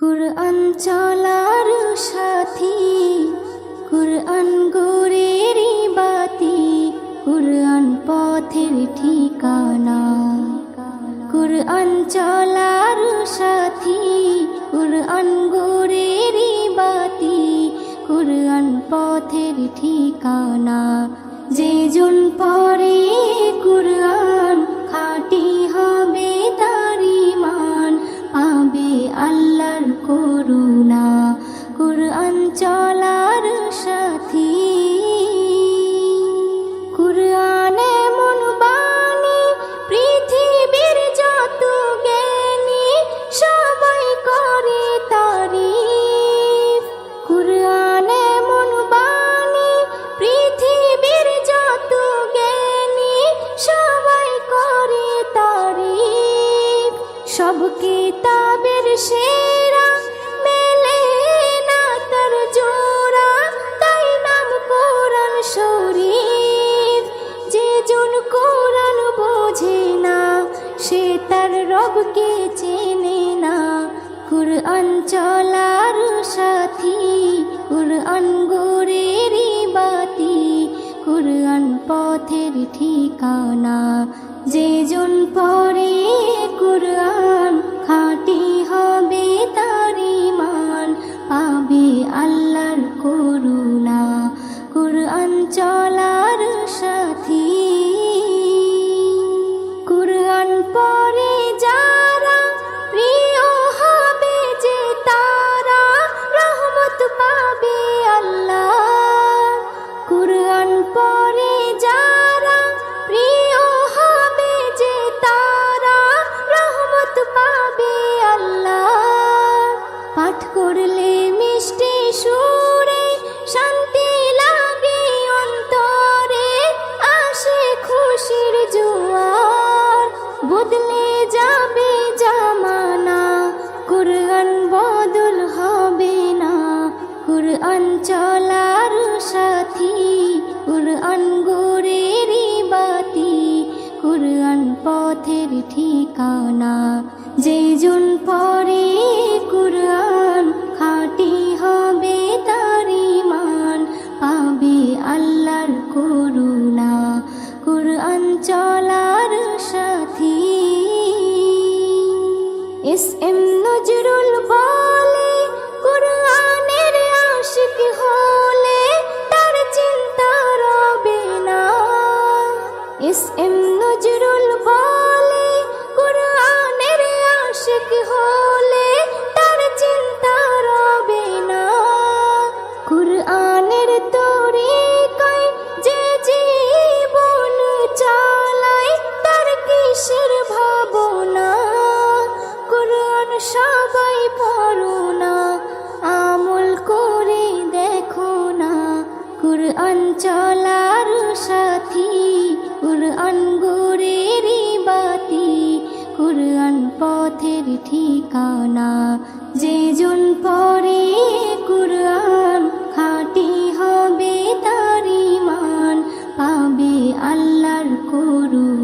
কুরআন চলার সাথী, কুরআন গোরের বাতি, কুরআন পথের ঠিকানা। কুরআন চলার সাথী, কুরআন গোরের বাতি, কুরআন পথের ঠিকানা। যে জন পড়ে কুরআন খাঁটি হবে তার ঈমান, পাবে আল্লাহর করুণা। কুরআন চলার সাথী। কুরআন এমন বাণী, পৃথিবীর যত জ্ঞানী সবাই করে তারিফ। কুরআন এমন বাণী, পৃথিবীর যত জ্ঞানী সবাই করে তারিফ। সব কিতাবের সেরা, মেলে না তার জোড়া, তাই নাম কোরআন শরীফ। যে জন কোরআন বোঝে না, সে তার রবকে চেনে না। কুরআন চলার সাথী, কুরআন গোরের বাতি, কুরআন পথের ঠিকানা। যে জন পড়ে কুরআন খাঁটি হবে তার ঈমান, পাবে আল্লাহর করুণা। কুরআন চলার সাথী। কুরআন পড়ে যারা, প্রিয় হবে যে তারা, রহমত পাবে আল্লাহ। কুরআন পড়ে যারা, প্রিয় হবে যে তারা, রহমত পাবে আল্লাহ। পাঠ করলে মিষ্টি সুরে, শান্তি লাগে অন্তরে, আসে খুশির জোয়ার, বদলে যাবে জামানা, কুরআন বদল হবে না। কুরআন চলার সাথী, কুরআন গোরের বাতি, কুরআন পথের ঠিকানা। যে জন পড়ে কুরআন খাঁটি হবে তার ঈমান, পাবে আল্লাহর করুণা। কুরআন চলার সাথী। এস.এম. নজরুল বলে, কুরআনের আশিক হলে তার চিন্তা রবে না। এস.এম. নজরুল বলে, কুরআনের আশিক হলে তার চিন্তা রবে না। কুরআনের তরিকায় যে জীবন চালায়, তার কিসের ভাবনা। কুরআন সবাই পড়ো না, আমল করে দেখো না। কুরআন চলার সাথী, কুরআন গোরের বাতি, কুরআন পথের ঠিকানা। যে জন পড়ে কুরআন খাঁটি হবে তার ঈমান, পাবে আল্লাহর করুণা।